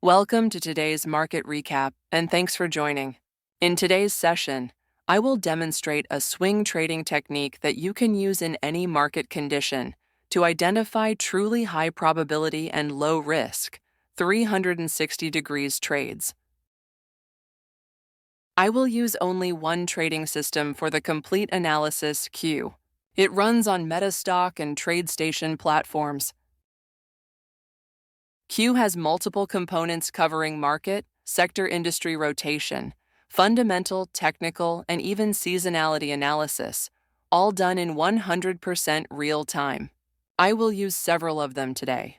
Welcome to today's market recap, and thanks for joining. In today's session, I will demonstrate a swing trading technique that you can use in any market condition to identify truly high probability and low risk 360 degrees trades. I will use only one trading system for the complete analysis, Q. It runs on Metastock and TradeStation platforms. Q has multiple components covering market, sector industry rotation, fundamental, technical, and even seasonality analysis, all done in 100% real time. I will use several of them today.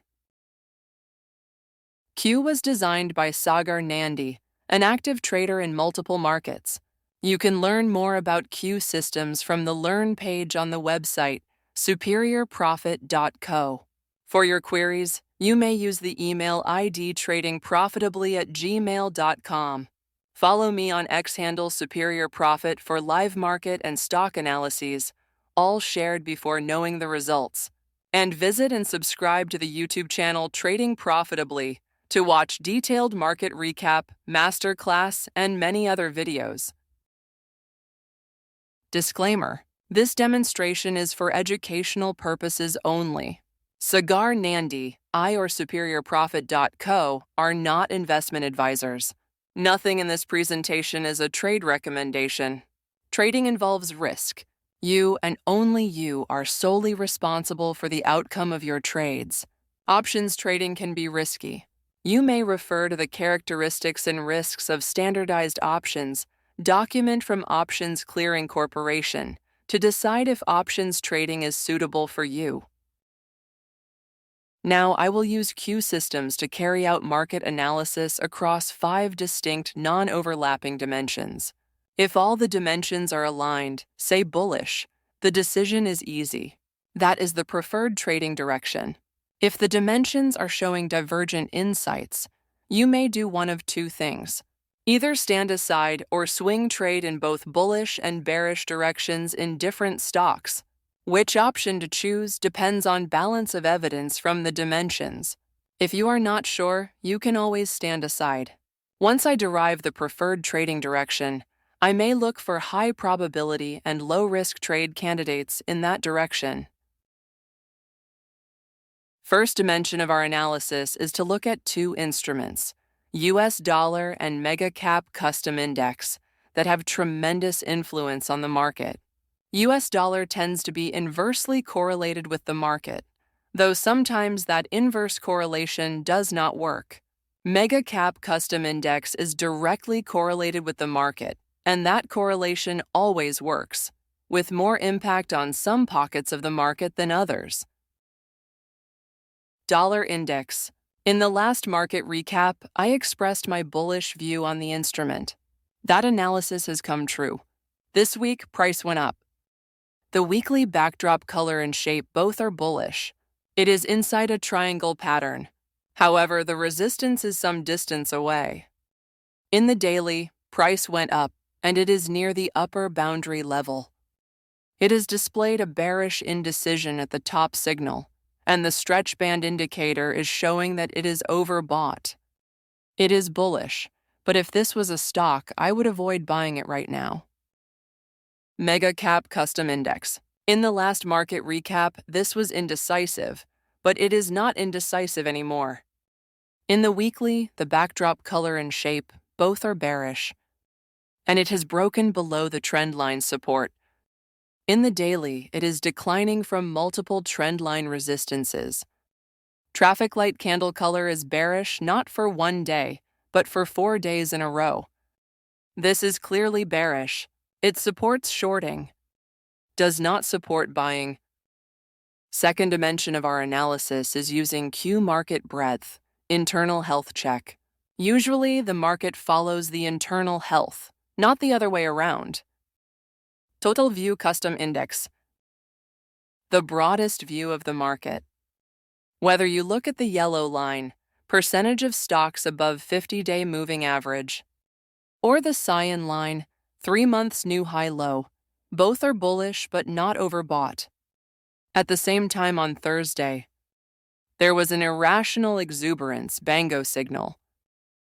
Q was designed by Sagar Nandi, an active trader in multiple markets. You can learn more about Q systems from the Learn page on the website superiorprofit.co. For your queries, you may use the email ID tradingprofitably@gmail.com. Follow me on X handle Superior Profit for live market and stock analyses, all shared before knowing the results. And visit and subscribe to the YouTube channel Trading Profitably to watch detailed market recap, masterclass, and many other videos. Disclaimer: this demonstration is for educational purposes only. Sagar Nandi, or superiorprofit.co are not investment advisors. Nothing in this presentation is a trade recommendation. Trading involves risk. You and only you are solely responsible for the outcome of your trades. Options trading can be risky. You may refer to the characteristics and risks of standardized options, document from Options Clearing Corporation, to decide if options trading is suitable for you. Now, I will use Q systems to carry out market analysis across 5 distinct non-overlapping dimensions. If all the dimensions are aligned, say bullish, the decision is easy. That is the preferred trading direction. If the dimensions are showing divergent insights, you may do one of two things. Either stand aside or swing trade in both bullish and bearish directions in different stocks. Which option to choose depends on balance of evidence from the dimensions. If you are not sure, you can always stand aside. Once I derive the preferred trading direction, I may look for high probability and low-risk trade candidates in that direction. First dimension of our analysis is to look at two instruments, US dollar and Mega Cap Custom Index, that have tremendous influence on the market. US dollar tends to be inversely correlated with the market, though sometimes that inverse correlation does not work. Mega Cap Custom Index is directly correlated with the market, and that correlation always works, with more impact on some pockets of the market than others. Dollar Index. In the last market recap, I expressed my bullish view on the instrument. That analysis has come true. This week, price went up. The weekly backdrop color and shape both are bullish. It is inside a triangle pattern. However, the resistance is some distance away. In the daily, price went up, and it is near the upper boundary level. It has displayed a bearish indecision at the top signal, and the stretch band indicator is showing that it is overbought. It is bullish, but if this was a stock, I would avoid buying it right now. Mega Cap Custom Index. In the last market recap, this was indecisive, but it is not indecisive anymore. In the weekly, the backdrop color and shape both are bearish, and it has broken below the trend line support. In the daily, it is declining from multiple trend line resistances. Traffic light candle color is bearish not for one day, but for 4 days in a row. This is clearly bearish. It supports shorting, does not support buying. Second dimension of our analysis is using Q market breadth, internal health check. Usually, the market follows the internal health, not the other way around. Total View Custom Index. The broadest view of the market. Whether you look at the yellow line, percentage of stocks above 50-day moving average, or the cyan line, 3 months new high low, both are bullish but not overbought. At the same time on Thursday, there was an irrational exuberance bango signal.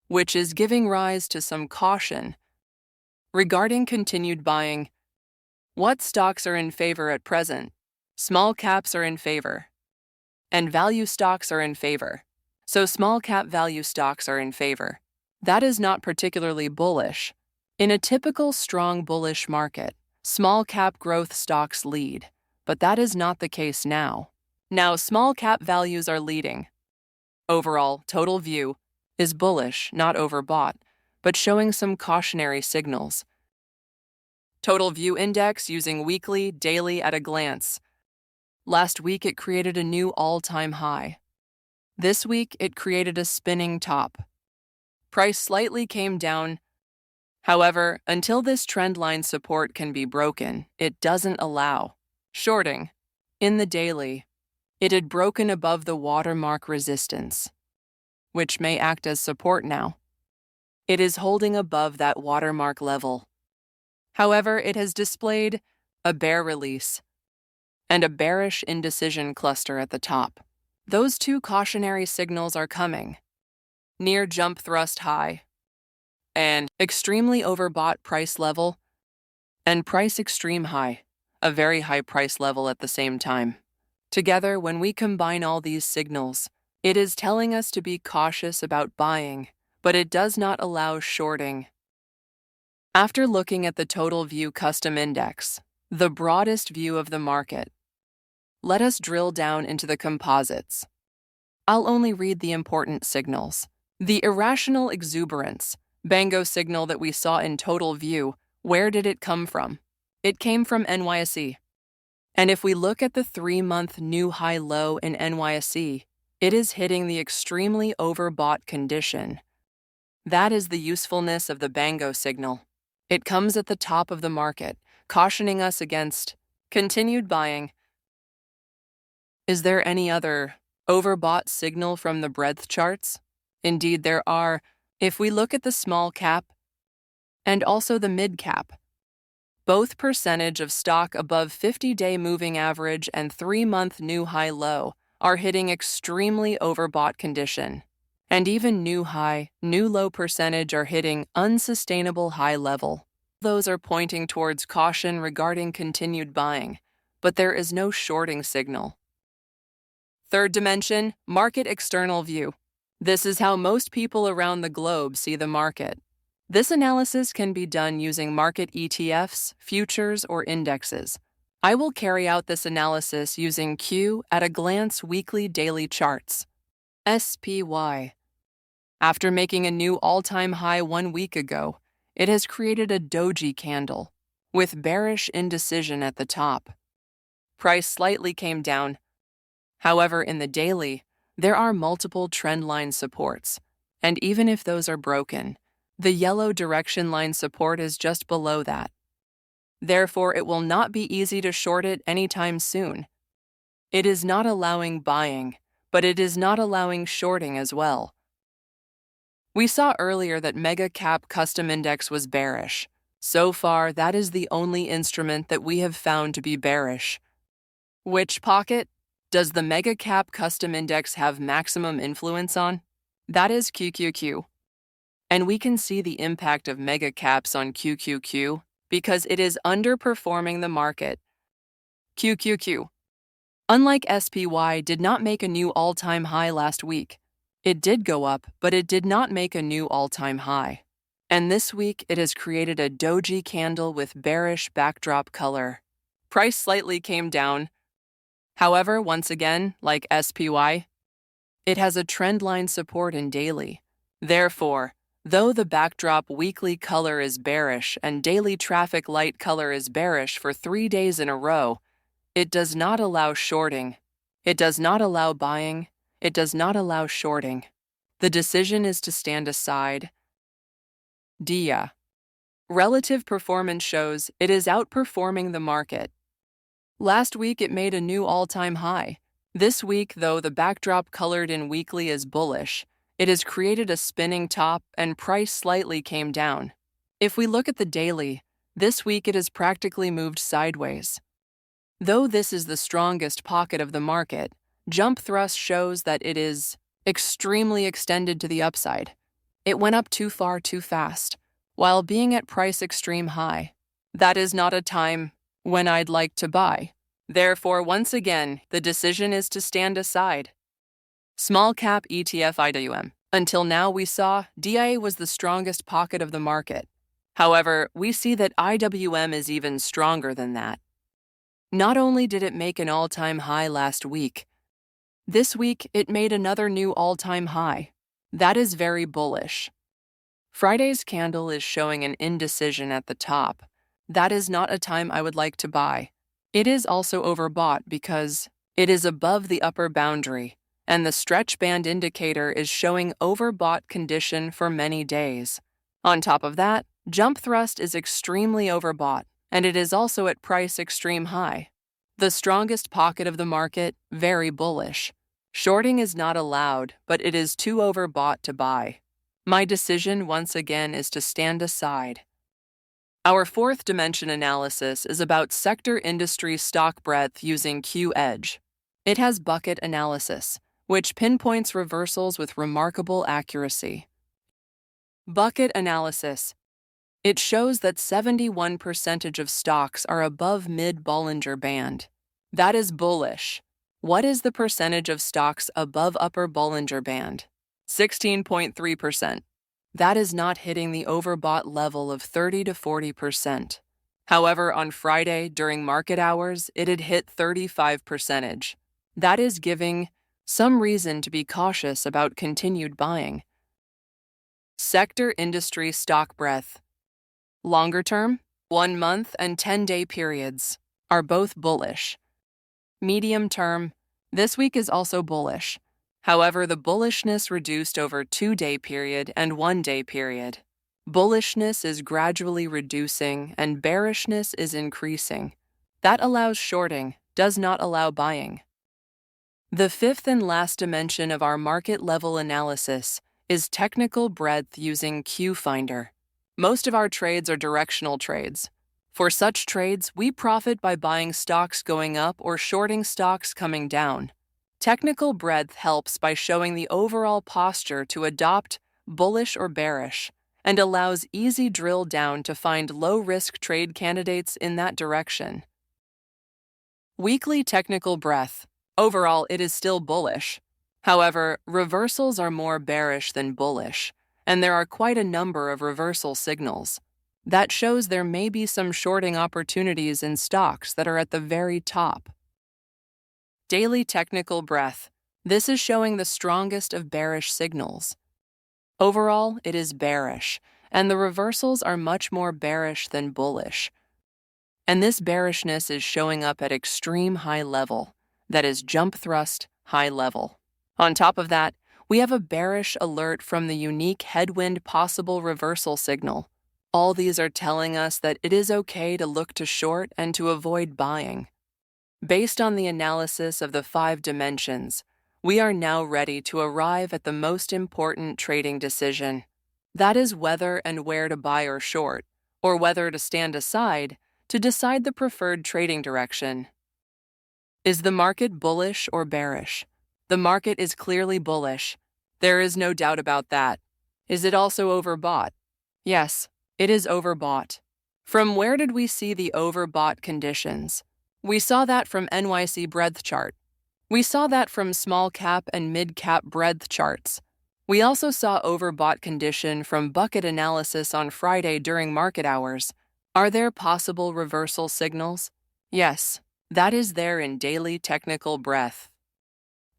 which is giving rise to some caution. Regarding continued buying, what stocks are in favor at present? Small caps are in favor, and value stocks are in favor. So small cap value stocks are in favor. That is not particularly bullish. In a typical strong bullish market, small cap growth stocks lead, but that is not the case now. Now small cap values are leading. Overall, total view is bullish, not overbought, but showing some cautionary signals. Total view index using weekly, daily at a glance. Last week it created a new all-time high. This week it created a spinning top. Price slightly came down. However, until this trend line support can be broken, it doesn't allow shorting. In the daily, it had broken above the watermark resistance, which may act as support now. It is holding above that watermark level. However, it has displayed a bear release and a bearish indecision cluster at the top. Those two cautionary signals are coming. Near jump thrust high and extremely overbought price level and price extreme high, a very high price level at the same time. Together, when we combine all these signals, it is telling us to be cautious about buying, but it does not allow shorting. After looking at the Total View Custom Index, the broadest view of the market, let us drill down into the composites. I'll only read the important signals. The irrational exuberance, Bango signal that we saw in Total View, where did it come from? It came from NYSE. And if we look at the 3-month new high low in NYSE, it is hitting the extremely overbought condition. That is the usefulness of the Bango signal. It comes at the top of the market, cautioning us against continued buying. Is there any other overbought signal from the breadth charts? Indeed, there are. If we look at the small cap and also the mid cap, both percentage of stock above 50-day moving average and 3-month new high low are hitting extremely overbought condition. And even new high, new low percentage are hitting unsustainable high level. Those are pointing towards caution regarding continued buying, but there is no shorting signal. Third dimension, market external view. This is how most people around the globe see the market. This analysis can be done using market ETFs, futures, or indexes. I will carry out this analysis using Q at a glance weekly daily charts. SPY. After making a new all-time high 1 week ago, it has created a doji candle with bearish indecision at the top. Price slightly came down. However, in the daily, there are multiple trend line supports, and even if those are broken, the yellow direction line support is just below that. Therefore, it will not be easy to short it anytime soon. It is not allowing buying, but it is not allowing shorting as well. We saw earlier that Mega Cap Custom Index was bearish. So far, that is the only instrument that we have found to be bearish. Which pocket does the Mega Cap Custom Index have maximum influence on? That is QQQ. And we can see the impact of Mega Caps on QQQ because it is underperforming the market. QQQ, unlike SPY, did not make a new all-time high last week. It did go up, but it did not make a new all-time high. And this week, it has created a doji candle with bearish backdrop color. Price slightly came down. However, once again, like SPY, it has a trend line support in daily. Therefore, though the backdrop weekly color is bearish and daily traffic light color is bearish for 3 days in a row, it does not allow shorting. It does not allow buying. It does not allow shorting. The decision is to stand aside. DIA. Relative performance shows it is outperforming the market. Last week it made a new all-time high. This week, though the backdrop colored in weekly is bullish, it has created a spinning top and price slightly came down. If we look at the daily, this week it has practically moved sideways. Though this is the strongest pocket of the market, jump thrust shows that it is extremely extended to the upside. It went up too far too fast, while being at price extreme high. That is not a time when I'd like to buy. Therefore, once again, the decision is to stand aside. Small cap ETF IWM. Until now, we saw DIA was the strongest pocket of the market. However, we see that IWM is even stronger than that. Not only did it make an all-time high last week, this week it made another new all-time high. That is very bullish. Friday's candle is showing an indecision at the top. That is not a time I would like to buy. It is also overbought because it is above the upper boundary, and the stretch band indicator is showing overbought condition for many days. On top of that, jump thrust is extremely overbought, and it is also at price extreme high. The strongest pocket of the market, very bullish. Shorting is not allowed, but it is too overbought to buy. My decision once again is to stand aside. Our fourth dimension analysis is about sector industry stock breadth using Q-Edge. It has bucket analysis, which pinpoints reversals with remarkable accuracy. Bucket analysis. It shows that 71% of stocks are above mid-Bollinger Band. That is bullish. What is the percentage of stocks above upper Bollinger Band? 16.3%. That is not hitting the overbought level of 30 to 40%. However, on Friday, during market hours, it had hit 35%. That is giving some reason to be cautious about continued buying. Sector industry stock breadth. Longer term, 1 month and 10-day periods are both bullish. Medium term, this week is also bullish. However, the bullishness reduced over 2-day period and 1-day period. Bullishness is gradually reducing and bearishness is increasing. That allows shorting, does not allow buying. The fifth and last dimension of our market level analysis is technical breadth using Q-Finder. Most of our trades are directional trades. For such trades, we profit by buying stocks going up or shorting stocks coming down. Technical breadth helps by showing the overall posture to adopt bullish or bearish, and allows easy drill down to find low-risk trade candidates in that direction. Weekly technical breadth. Overall, it is still bullish. However, reversals are more bearish than bullish, and there are quite a number of reversal signals. That shows there may be some shorting opportunities in stocks that are at the very top. Daily technical breadth. This is showing the strongest of bearish signals. Overall, it is bearish, and the reversals are much more bearish than bullish. And this bearishness is showing up at extreme high level, that is jump thrust high level. On top of that, we have a bearish alert from the unique headwind possible reversal signal. All these are telling us that it is okay to look to short and to avoid buying. Based on the analysis of the 5 dimensions, we are now ready to arrive at the most important trading decision. That is whether and where to buy or short, or whether to stand aside to decide the preferred trading direction. Is the market bullish or bearish? The market is clearly bullish. There is no doubt about that. Is it also overbought? Yes, it is overbought. From where did we see the overbought conditions? We saw that from NYC breadth chart. We saw that from small cap and mid cap breadth charts. We also saw overbought condition from bucket analysis on Friday during market hours. Are there possible reversal signals? Yes, that is there in daily technical breadth.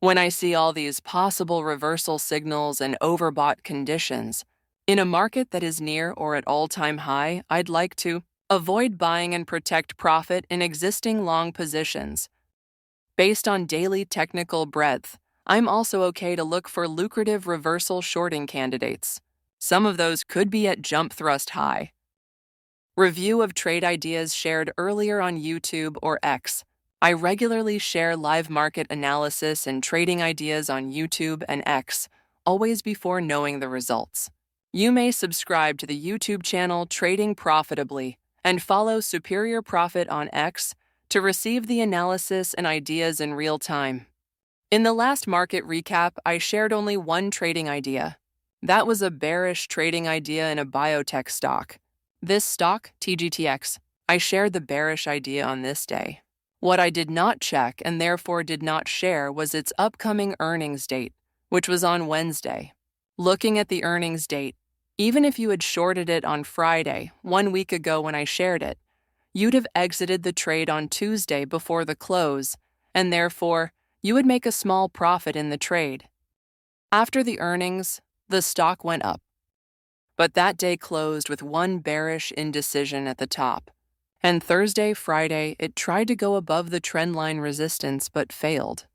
When I see all these possible reversal signals and overbought conditions, in a market that is near or at all-time high, I'd like to avoid buying and protect profit in existing long positions. Based on daily technical breadth, I'm also okay to look for lucrative reversal shorting candidates. Some of those could be at jump thrust high. Review of trade ideas shared earlier on YouTube or X. I regularly share live market analysis and trading ideas on YouTube and X, always before knowing the results. You may subscribe to the YouTube channel Trading Profitably and follow Superior Profit on X to receive the analysis and ideas in real time. In the last market recap, I shared only one trading idea. That was a bearish trading idea in a biotech stock. This stock, TGTX, I shared the bearish idea on this day. What I did not check and therefore did not share was its upcoming earnings date, which was on Wednesday. Looking at the earnings date, even if you had shorted it on Friday, 1 week ago when I shared it, you'd have exited the trade on Tuesday before the close, and therefore, you would make a small profit in the trade. After the earnings, the stock went up. But that day closed with one bearish indecision at the top. And Thursday, Friday, it tried to go above the trendline resistance but failed.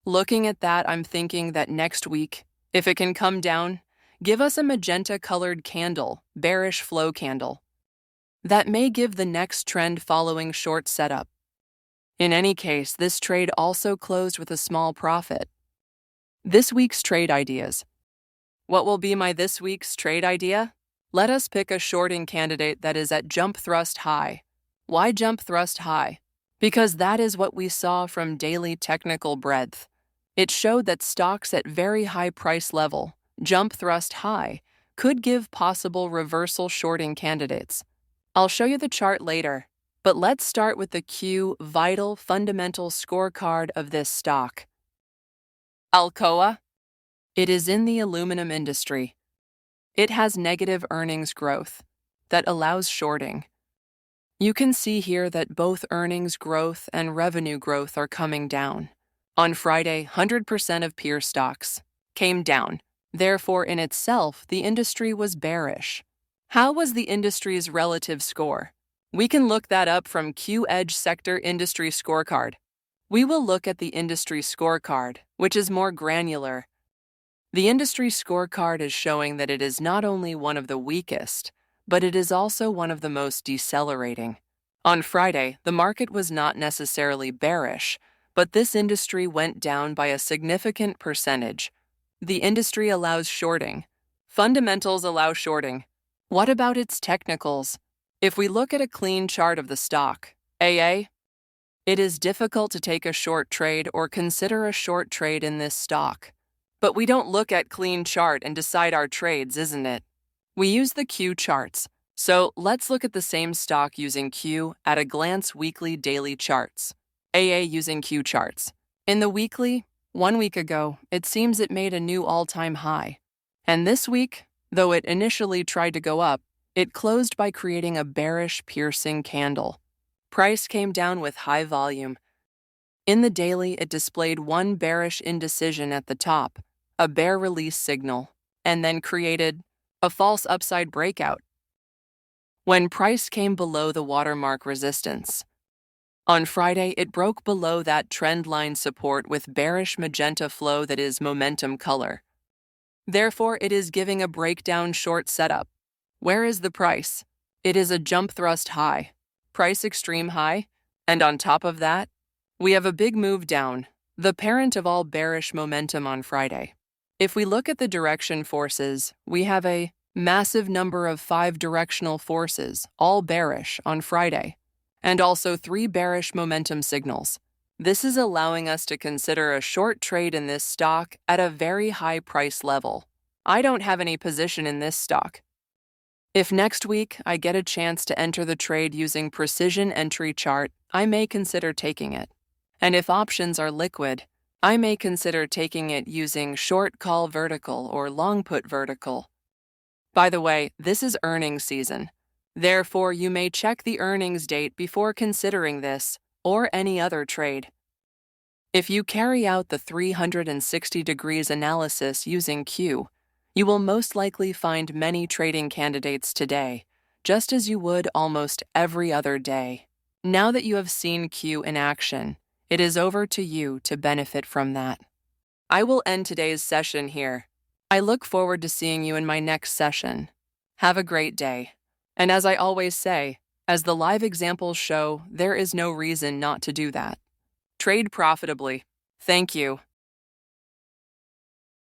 Looking at that, I'm thinking that next week, if it can come down, give us a magenta-colored candle, bearish flow candle. That may give the next trend following short setup. In any case, this trade also closed with a small profit. This week's trade ideas. What will be my this week's trade idea? Let us pick a shorting candidate that is at jump thrust high. Why jump thrust high? Because that is what we saw from daily technical breadth. It showed that stocks at very high price level, jump thrust high, could give possible reversal shorting candidates. I'll show you the chart later, but let's start with the Q vital fundamental scorecard of this stock. Alcoa. It is in the aluminum industry. It has negative earnings growth that allows shorting. You can see here that both earnings growth and revenue growth are coming down. On Friday, 100% of peer stocks came down. Therefore, in itself, the industry was bearish. How was the industry's relative score? We can look that up from Q-Edge Sector Industry Scorecard. We will look at the industry scorecard, which is more granular. The industry scorecard is showing that it is not only one of the weakest, but it is also one of the most decelerating. On Friday, the market was not necessarily bearish, but this industry went down by a significant percentage. The industry allows shorting. Fundamentals allow shorting. What about its technicals? If we look at a clean chart of the stock, AA, it is difficult to take a short trade or consider a short trade in this stock. But we don't look at clean chart and decide our trades, isn't it? We use the Q charts. So let's look at the same stock using Q at a glance weekly daily charts. AA using Q charts. In the weekly, 1 week ago, it seems it made a new all-time high. And this week, though it initially tried to go up, it closed by creating a bearish piercing candle. Price came down with high volume. In the daily, it displayed one bearish indecision at the top, a bear release signal, and then created a false upside breakout when price came below the watermark resistance. On Friday, it broke below that trend line support with bearish magenta flow that is momentum color. Therefore, it is giving a breakdown short setup. Where is the price? It is a jump thrust high, price extreme high, and on top of that, we have a big move down, the parent of all bearish momentum on Friday. If we look at the direction forces, we have a massive number of 5 directional forces, all bearish, on Friday, and also 3 bearish momentum signals. This is allowing us to consider a short trade in this stock at a very high price level. I don't have any position in this stock. If next week I get a chance to enter the trade using precision entry chart, I may consider taking it. And if options are liquid, I may consider taking it using short call vertical or long put vertical. By the way, this is earnings season. Therefore, you may check the earnings date before considering this or any other trade. If you carry out the 360 degrees analysis using Q, you will most likely find many trading candidates today, just as you would almost every other day. Now that you have seen Q in action, it is over to you to benefit from that. I will end today's session here. I look forward to seeing you in my next session. Have a great day. And as I always say, as the live examples show, there is no reason not to do that. Trade profitably. Thank you.